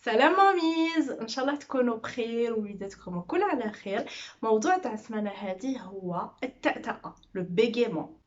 سلام ماميز، ان شاء الله تكونوا بخير ووليداتكم الكل على خير. موضوع تاع السمانه هذه هو التأتأة، لو بيغيمون.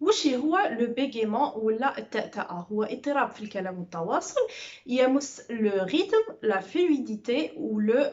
وش هو لو بيغيمون ولا التأتأة؟ هو اضطراب في الكلام والتواصل يمس لو ريتم، لا فلويديتي و لو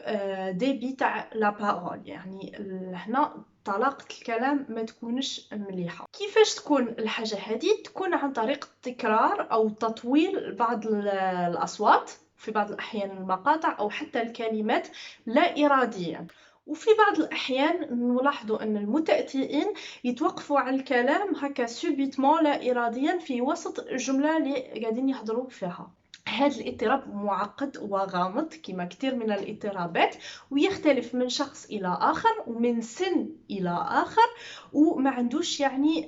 ديبي تاع لا بارول. يعني هنا طلاقة الكلام ما تكونش مليحة. كيفاش تكون الحاجة هذه؟ تكون عن طريق التكرار أو تطويل بعض الأصوات، في بعض الأحيان المقاطع أو حتى الكلمات لا إراديا. وفي بعض الأحيان نلاحظ أن المتأتئين يتوقفوا على الكلام هكا سوبيتمون لا إراديا في وسط الجملة اللي قاعدين يحضروا فيها. هذا الاضطراب معقد وغامض كما كثير من الاضطرابات، ويختلف من شخص إلى آخر ومن سن إلى آخر، وما عندوش يعني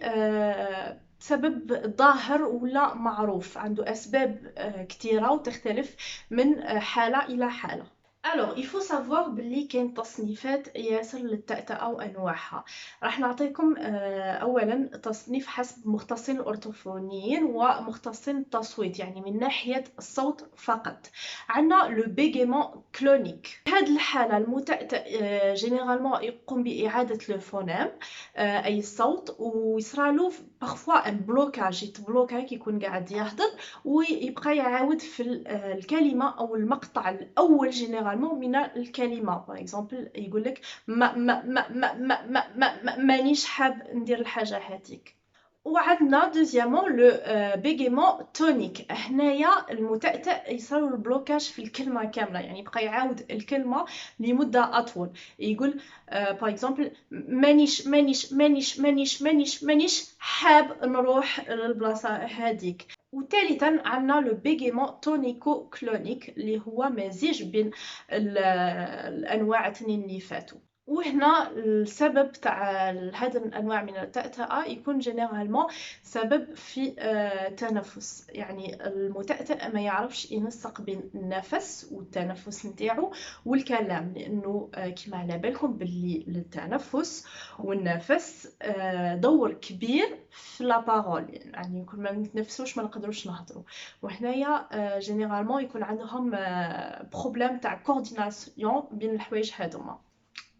سبب ظاهر ولا معروف، عنده أسباب كثيرة وتختلف من حالة إلى حالة. Alors, il faut savoir بلي كاين تصنيفات ياسر للتأتأة وأنواعها. راح نعطيكم أولا تصنيف حسب مختصين الأورتوفونيين ومختصين التصويت، يعني من ناحية الصوت فقط. عندنا لو بيغيمون كلونيك. هذه الحالة المتأتأ جينيرالمون يقوم بإعادة لو فونام، أي الصوت، ويصرالو بارفوا ان بلوكاج، يتبلوكا كيكون قاعد يهضر ويبقى يعاود في الكلمة أو المقطع الأول جينيرالمون من الكلمة. باغ اكزومبل يقول لك مانيش حاب ندير الحاجة هذيك. وعندنا دوزيامون لو بيغيمون تونيك. هنايا المتأتأ يصير البلوكاج في الكلمة كاملة، يعني يبقى يعاود الكلمة لمدة أطول. يقول باغ اكزومبل مانيش حاب نروح للبلاصة هذيك. وثالثا عندنا لو بيغيمون تونيكو كلونيك، اللي هو مزيج بين الانواع الاثنين اللي فاتوا. وهنا السبب تاع هذا الانواع من التأتأة يكون جينيرالمون سبب في التنفس. يعني المتأتأ ما يعرفش ينسق بين النفس والتنفس نتاعو والكلام، لانه كما على بالكم باللي التنفس والنفس دور كبير في لا بارول. يعني كل ما نتنفسوش ما نقدروش نهضروا. وهنايا جينيرالمون يكون عندهم بروبليم تاع كورديناسيون بين الحوايج هذوما.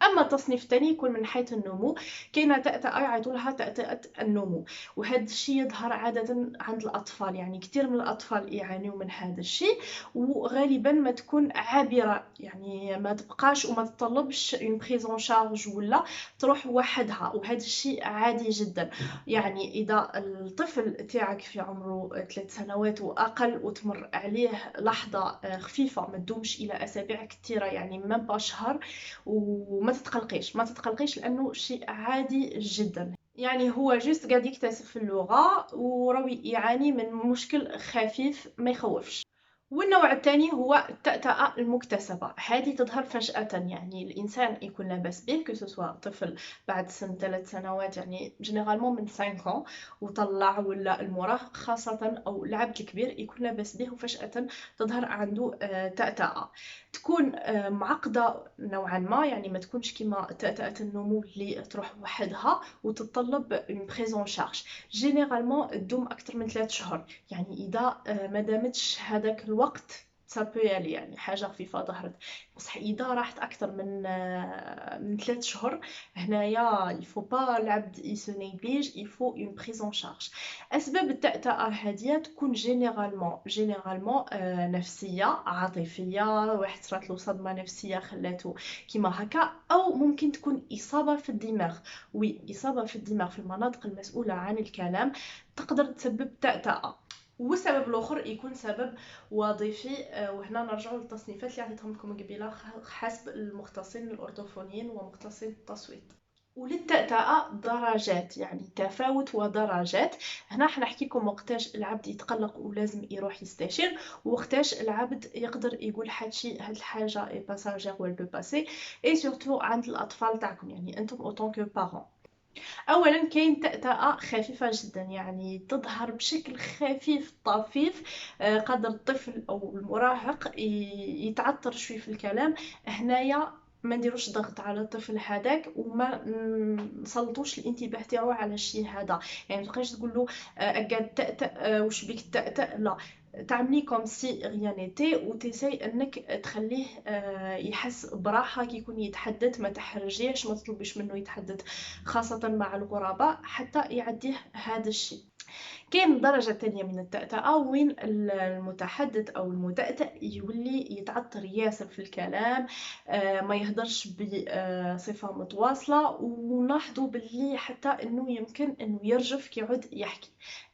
اما التصنيف الثاني يكون من حيث النمو. كاينه تأتأة يعيطوا لها تأتأة النمو، وهذا الشيء يظهر عاده عند الاطفال. يعني كثير من الاطفال يعانيوا من هذا الشيء، وغالبا ما تكون عابره، يعني ما تبقاش وما تطلبش اون بريزون شارج ولا تروح وحدها، وهذا الشيء عادي جدا. يعني اذا الطفل تاعك في عمره 3 سنوات واقل وتمر عليه لحظه خفيفه ما تدومش الى اسابيع كثيره، يعني ما با شهر، وما تتقلقيش ما تتقلقيش لانه شيء عادي جدا. يعني هو جست قاعد يكتسب في اللغه وراوي يعاني من مشكل خفيف ما يخوفش. والنوع الثاني هو التأتأة المكتسبة. هذه تظهر فجأة، يعني الإنسان يكون لاباس به كسوسوا طفل بعد سن 3 سنوات، يعني جينيرالمون من 5 وطلع، ولا المراهق خاصة أو العبد الكبير يكون لاباس به وفجأة تظهر عنده تأتأة. تكون معقدة نوعا ما، يعني ما تكونش كما تأتأة النمو اللي تروح وحدها وتتطلب اون بريزون شارج. جينيرالمون تدوم أكثر من 3 شهور، يعني إذا ما دامتش هذاك الوقت سابيالي، يعني حاجة خفيفة ظهرت. بصح إذا راحت أكثر من 3 شهور، هنايا يفو با العبد يسو نيجليج، يفو اون بريزون شارج. أسباب التأتأة هذه تكون جينيرالمون نفسية عاطفية، واحد صرات له صدمة نفسية خلاتو كيما هكا، أو ممكن تكون إصابة في الدماغ. وي، إصابة في الدماغ في المناطق المسؤولة عن الكلام تقدر تسبب تأتأة. والسبب الاخر يكون سبب وظيفي، وهنا نرجع للتصنيفات اللي عطيتهم لكم قبيله حسب المختصين الاورتوفونيين ومختصين التصويت. وللتأتأة درجات، يعني تفاوت ودرجات. هنا حنحكي لكم وقتاش العبد يتقلق ولازم يروح يستشير، وقتاش العبد يقدر يقول هادشي هاد الحاجه اي باساجير ولا دو باسي. اي سورتو عند الاطفال تاعكم، يعني انتم اوتون كو بارون. اولا كاين تأتأة خفيفه جدا، يعني تظهر بشكل خفيف طفيف. قدر الطفل او المراهق يتعثر شوي في الكلام. هنايا ما نديروش ضغط على الطفل هذاك وما نسلطوش الانتباه تاعو على الشيء هذا. يعني ما تبقاش تقول له قاعد تأتأ واش بيك تأتأ، لا. تعملي كوم سي غيان نيتي وتساي انك تخليه يحس براحه كي يكون يتحدث، ما تحرجيش، ما تطلبيش منه يتحدث خاصه مع الغرباء حتى يعديه هذا الشيء. كاين درجة تانية من التأتأة وين المتحدث أو المتأتأ يولي يتعطر ياسر في الكلام، ما يهدرش بصفة متواصلة، ونلاحظوا باللي حتى انه يمكن انه يرجف كي يعود يحكي.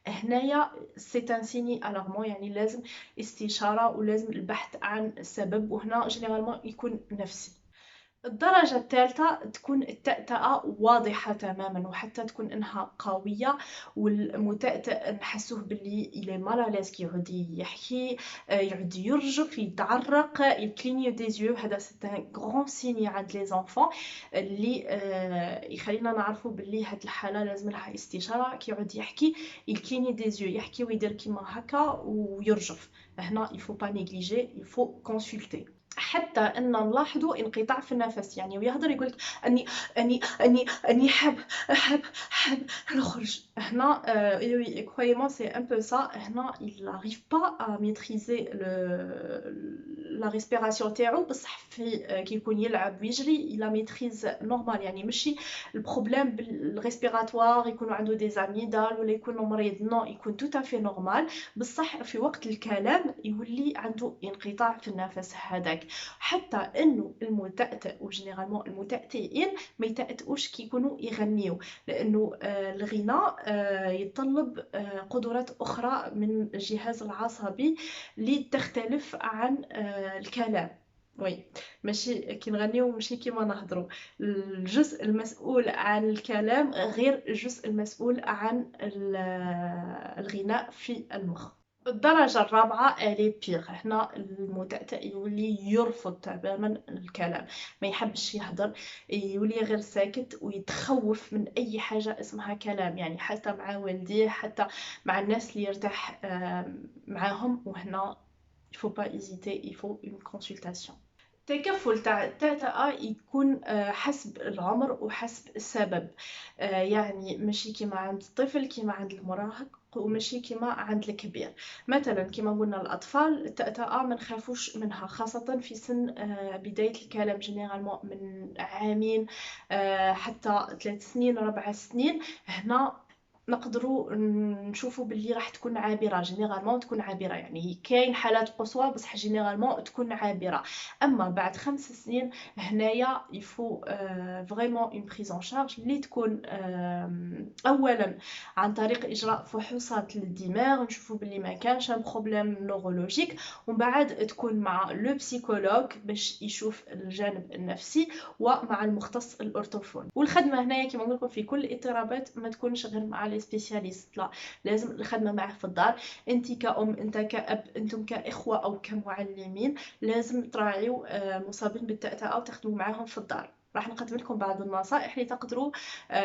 هنايا سي ان سيني الارمون، يعني لازم استشارة ولازم البحث عن السبب، وهنا جينيرالمون يكون نفسي. الدرجة الثالثة تكون التأتأة واضحة تماما وحتى تكون انها قوية، والمتأتأ نحسوه باللي إلي مالالاز كي يعود يحكي، يعود يرجف، يتعرق، يكلينيو دي زيو. هذا سي ان غران سيني عند لي زونفون اللي يخلينا نعرفوا باللي هاد الحالة لازم لها استشارة. كي يعود يحكي يكليني دي زيو، يحكي ويدير كيما هكا ويرجف. هنا il faut pas négliger، il faut consulter. حتى ان نلاحظوا انقطاع في النفس، يعني ويهضر يقول لك اني حاب نخرج. هنا وي كرويمون سي ان بو سا. هنا il n'arrive pas à maîtriser la respiration تاعو، بصح في كي يكون يلعب ويجري لا ميتريز نورمال، يعني ماشي البروبليم بالريسبيراتوار يكونوا عنده دي زاميدال ولا يكون مريض، نو يكون تو افي نورمال، بصح في وقت الكلام يولي عنده انقطاع في النفس هذاك. حتى انه المتأتئ وجينيرالمون المتأتئين ما يتأتئوش كي يكونوا يغنيو، لانه الغناء يتطلب قدرات اخرى من الجهاز العصبي اللي تختلف عن الكلام. وي ماشي كي نغنيو ماشي كيما نهضروا، الجزء المسؤول عن الكلام غير الجزء المسؤول عن الغناء في المخ. الدرجة الرابعة الي بيغ. هنا المتأتأ يولي يرفض تماما الكلام، ما يحبش يهضر، يولي غير ساكت ويتخوف من اي حاجة اسمها كلام، يعني حتى مع والديه، حتى مع الناس اللي يرتاح معاهم. وهنا il faut pas hésiter، il faut une consultation. التكفل تاع التأتأة يكون حسب العمر وحسب السبب، يعني ماشي كيما عند الطفل كيما عند المراهق، وماشي كيما عند الكبير. مثلا كيما قلنا الأطفال التأتأة ما نخافوش منها، خاصة في سن بداية الكلام، جينيرالمون من عامين حتى 3 سنين 4 سنين. هنا نقدروا نشوفوا باللي راح تكون عابره، جينيرالمون تكون عابره، يعني كاين حالات قصوى بصح جينيرالمون تكون عابره. اما بعد 5 سنين هنايا يفو فريمون اون بريز ان شارج اللي تكون اولا عن طريق اجراء فحوصات للدماغ نشوفوا باللي ما كانش بروبليم نورولوجيك، ومن بعد تكون مع لو بسيكولوج باش يشوف الجانب النفسي، ومع المختص الأورتوفون. والخدمه هنايا كما نقول لكم في كل الاضطرابات ما تكونش غير مع لي سبيسياليست، لا لازم الخدمه معه في الدار. انت كأم، انت كأب، انتم كإخوه او كمعلمين لازم تراعيو المصابين بالتأتأة وتخدموا معاهم في الدار. راح نقدم لكم بعض النصائح اللي تقدروا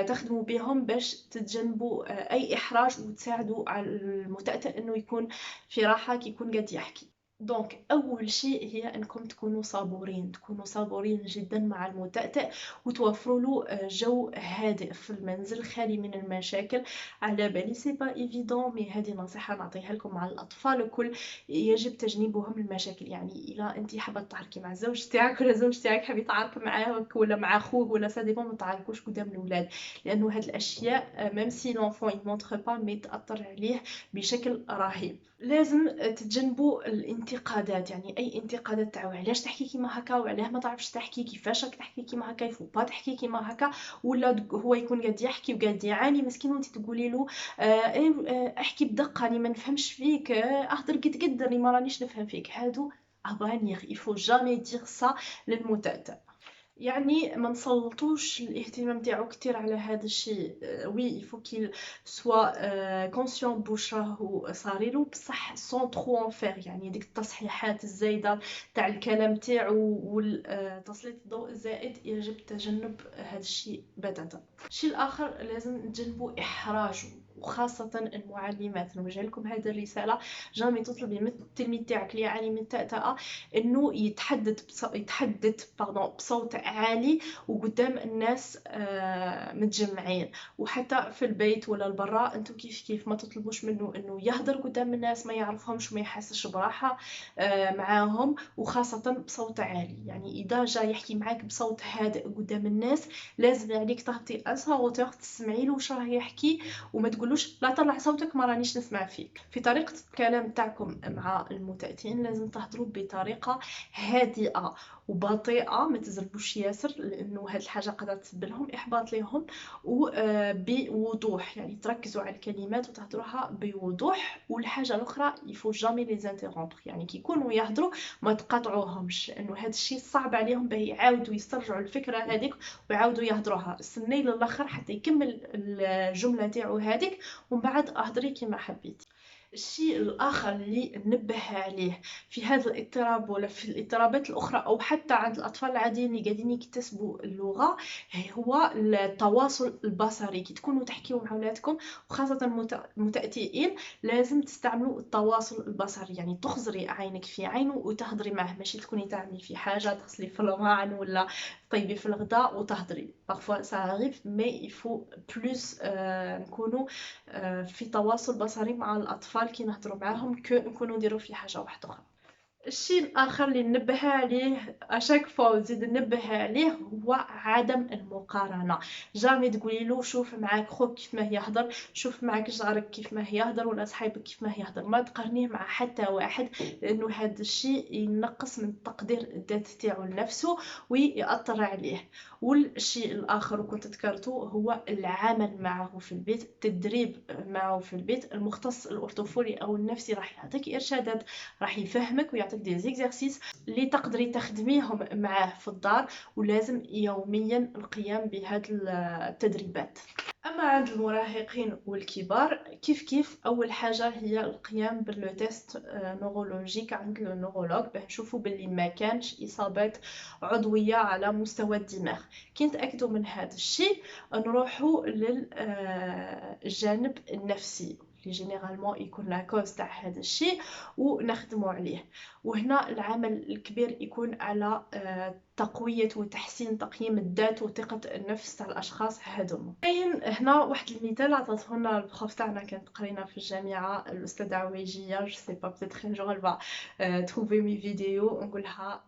تخدموا بهم باش تتجنبوا اي احراج وتساعدوا على المتأتئ انه يكون في راحه كي يكون قاعد يحكي. دونك اول شيء هي انكم تكونوا صبورين، تكونوا صبورين جدا مع المتأتئ، وتوفروا له جو هادئ في المنزل خالي من المشاكل. على بالي سي با ايفيدون، مي هذه نصيحه نعطيها لكم مع الاطفال الكل، يجب تجنيبهم المشاكل. يعني الا انت حابه تتعاركي مع الزوج تاعك ولا الزوج تاعك حاب يتعارك معاك ولا مع خوك ولا سا ديبون، ما تعاركوش قدام الاولاد، لانه هاد الاشياء ميم سي لونفون يمونطر با مي تاثر عليه بشكل رهيب. لازم تتجنبوا الانتقادات، يعني اي انتقادات تاع علاش تحكي كيما هكا، وعلاه ما تعرفش تحكي، كيفاش راك تحكي كيما هكا، يفو با تحكي كيما هكا. ولا هو يكون قاعد يحكي وقاعد يعاني مسكين وانت تقولي له احكي بدقه راني ما نفهمش فيك، اهضر قد راني ما رانيش نفهم فيك. هادو ابانيغ يفو جامي دير سا للمتأتئ. يعني ما نسلطوش الاهتمام تاعو كتير على هذا الشيء. وي يفو كيل سوا كونسيون بوش راهو صاريلو، بصح سون ترو ان فير، يعني ديك التصحيحات الزايده تاع الكلام تاعو والتسليط الضوء الزائد يجب تجنب هذا الشيء بتاتا. الشيء الاخر لازم نتجنبوا احراجه وخاصة المعلمات. نوجه لكم هذه الرسالة، جامي تطلبي من التلميذ تاعك اللي يعاني من التأتأة انه يتحدث بصوت عالي وقدام الناس متجمعين. وحتى في البيت ولا البراء انتو كيف ما تطلبوش منه انه يهدر قدام الناس ما يعرفهمش وما يحسش براحة معاهم، وخاصة بصوت عالي. يعني اذا جا يحكي معاك بصوت هادئ قدام الناس لازم عليك تهطي اسها تسمعي له واش راه يحكي، وما تقولوش لا طلع صوتك ما رانيش نسمع فيك. في طريقة الكلام تاعكم مع المتأتين لازم تهضروا بطريقة هادئة وبطيئة، ما تزربوش ياسر لانه هاد الحاجة قادرة تسبب لهم احباط ليهم، وبوضوح يعني تركزوا على الكلمات وتهضروها بوضوح. والحاجة الاخرى يفو جامي لي زانتيرومبر، يعني كي يكونوا يهضروا ما تقاطعوهمش لانه هذا الشيء صعب عليهم باه يعاودوا يسترجعوا الفكرة هذيك ويعاودوا يهضروها. استني للاخر حتى يكمل الجملة تاعو هذيك ومن بعد اهضري كما حبيتي. الشيء الآخر اللي ننبه عليه في هذا الاضطراب ولا في الاضطرابات الأخرى أو حتى عند الأطفال العاديين اللي قاعدين يكتسبوا اللغة هو التواصل البصري. كي تكونوا تحكيوا مع ولادكم وخاصة المتأتئين لازم تستعملوا التواصل البصري، يعني تخزري عينك في عينه وتهضري معه، ماشي تكوني تعملي في حاجة تغسلي في الماعن ولا طيبي في الغداء وتهضري. parfois ça arrive mais il faut plus نكونوا في تواصل بصري مع الاطفال كي نهضروا معاهم كو نكونوا نديروا في حاجه واحده اخرى. الشيء الاخر اللي ننبه عليه اشاك فوا وزيد ننبه عليه هو عدم المقارنه. جامي تقولي له شوف معاك خوك كيف ما يهضر، شوف معاك جارك كيف ما يهضر ولا صاحبك كيف ما يهضر، ما تقارنيه مع حتى واحد لانه هذا الشيء ينقص من التقدير الذات تاعو لنفسه ويأثر عليه. والشيء الاخر وكنت ذكرته هو العمل معه في البيت، التدريب معه في البيت. المختص الارطفولي او النفسي راح يعطيك ارشادات، راح يفهمك ويعطيك دي زيكزارسيس اللي تقدري تخدميهم معاه في الدار، ولازم يوميا القيام بهذه التدريبات. اما عند المراهقين والكبار كيف اول حاجه هي القيام بالتيست نورولوجيك عند النورولوج باه نشوفوا باللي ما كانش اصابات عضويه على مستوى الدماغ. كي نتاكدوا من هذا الشيء نروحوا للجانب النفسي اللي جينيرالمون يكون لا كوز تاع هذا الشيء ونخدموا عليه. وهنا العمل الكبير يكون على تقوية وتحسين تقييم الذات وثقة النفس تاع الاشخاص هذوما. كاين هنا واحد المثال عطاتو لنا البروف تاعنا كانت قرينا في الجامعه الاستاذه عويجيه، جو سي با بيتيتر ان جور با تروفي مي فيديو نقولها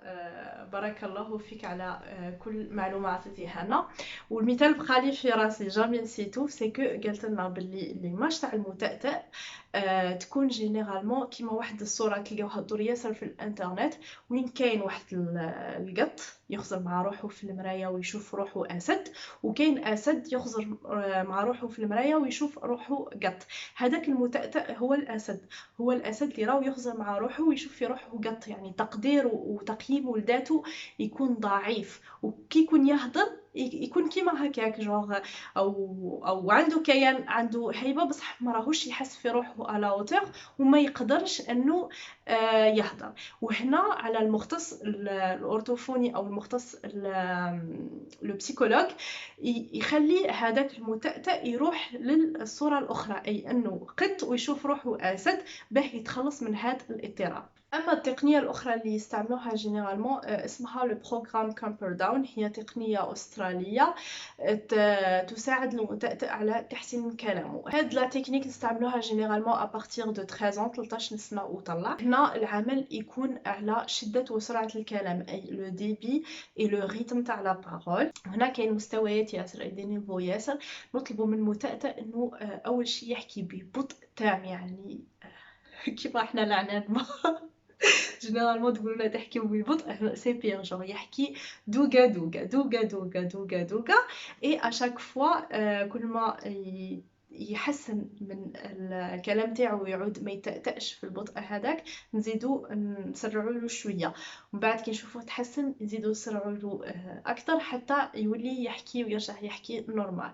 بارك الله فيك على كل معلومه عطيتيها لنا. والمثال بقى لي في راسي جامي نسيتو، سي كو قالت لنا باللي ليماج تاع المتأتئ تكون جينيرالمون كيما واحد الصوره تلقاوها دور ياسر في الانترنت وين كاين واحد القط يخزر مع روحه في المرايه ويشوف روحه اسد، وكاين اسد يخزر مع روحه في المرايه ويشوف روحه قط. هذاك المتأتئ هو الاسد، هو الاسد اللي راهو يخزر مع روحه ويشوف في روحه قط، يعني تقديره وتقييمه لذاته يكون ضعيف. وكي يكون يهضر يكون كيما هكاك جوغ او عنده كيان، عنده هيبه بصح ما راهوش يحس في روحه على اوتور وما يقدرش انه يهضر. وهنا على المختص الأورتوفوني أو المختص لو بسيكولوج يخلي هذاك المتأتئ يروح للصورة الأخرى، أي أنه قط ويشوف روحه أسد باه يتخلص من هذا الاضطراب. اما التقنيه الاخرى اللي يستعملوها جينيرالمون اسمها لو بروغرام كامبرداون، هي تقنيه استراليه تساعد المتأتئ على تحسين كلامه. هاد لا تكنيك نستعملوها جينيرالمون ا بارتير دو 13 ans 13 سنه وطلع. هنا العمل يكون على شده وسرعه الكلام، اي لو ديبي اي لو ريتم تاع لا بارول. هنا كاين مستويات ياسر اي دي نيفو ياسر. نطلبوا من المتأتئ انه اول شيء يحكي ببطء تام، يعني كيما احنا العنان جينيرالمون تقولوا له تحكيو ببطء سي بيان، جونغ يحكي دوغا دوغا دوغا دوغا دوغا دوغا. اي اشاك فوا كل ما يحسن من الكلام تاعو ويعود ما يتأتأش في البطء هذاك نزيدو نسرعوا له شويه، ومن بعد كي نشوفوه تحسن نزيدو نسرعوا له اكثر حتى يولي يحكي ويرجع يحكي نورمال.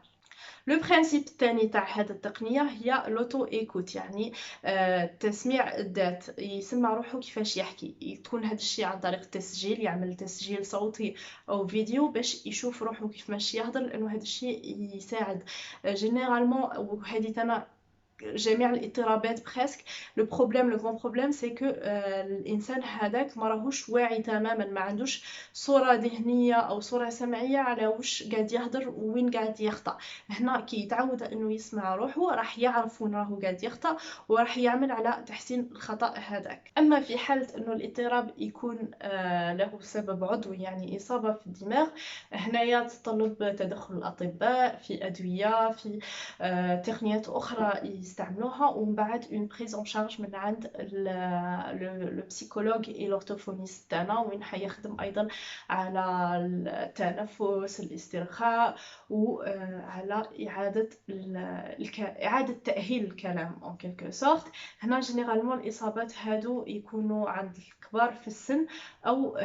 لو برينسيپ الثاني تاع هذه التقنيه هي لوتو ايكوت، يعني تسميع الذات. يسمع روحه كيفاش يحكي، تكون هذا الشيء عن طريق التسجيل، يعمل تسجيل صوتي او فيديو باش يشوف روحه كيفاش يهضر، لانه هذا الشيء يساعد جينيرالمون. وهذه انا جميع الاضطرابات بريسك. لو بروبليم، لو غون بروبليم سي كو الانسان هذاك ما راهوش واعي تماما، ما عندوش صوره ذهنيه او صوره سمعيه على واش قاعد يهضر وين قاعد يخطا. هنا كي يتعود انه يسمع روحه راح يعرف وين راهو قاعد يخطا وراح يعمل على تحسين الخطا هذاك. اما في حاله انه الاضطراب يكون له سبب عضوي يعني اصابه في الدماغ، هنايا تطلب تدخل الاطباء في ادويه، في تقنيات اخرى يستعملوها، ومن بعد اون بريز اون شارج من عند لو بسيكولوج اي لورتوفونيست تاعنا، وين حيخدم ايضا على التنفس، الاسترخاء، وعلى اعاده تاهيل الكلام اون كيلكو سورت. هنا جينيرالمون الاصابات هادو يكونوا عند الكبار في السن او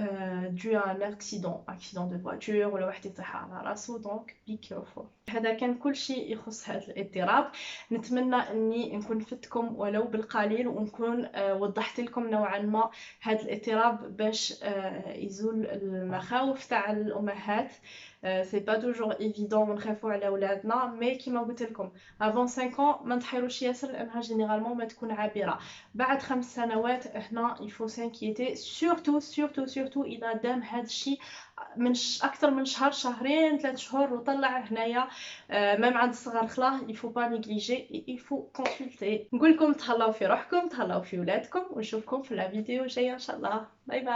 دو ان اكسيدون دو فواتور، ولا واحد يطيح على راسو. دونك بي كيرفول. هذا كان كل شيء يخص هذا الاضطراب. نتمنى اني نكون فدتكم ولو بالقليل، ونكون وضحت لكم نوعا ما هذا الاضطراب باش يزول المخاوف تاع الامهات. سي با توجور ايفيدون ونخافوا على اولادنا، مي كيما قلت لكم افون 5 ما نتحيروش ياسر لانها جينيرالمون ما تكون عابره. بعد 5 سنوات هنا يفو سانكيتي، سورتو سورتو سورتو اذا دام هذا الشيء من اكثر من شهر، شهرين، 3 شهور وطلع هنايا ميم عند الصغار خلاه. يفو با نيجليجي، يفو كونسلتي. نقول لكم تهلاو في روحكم، تهلاو في ولادكم، ونشوفكم في لا فيديو الجايه ان شاء الله. باي باي.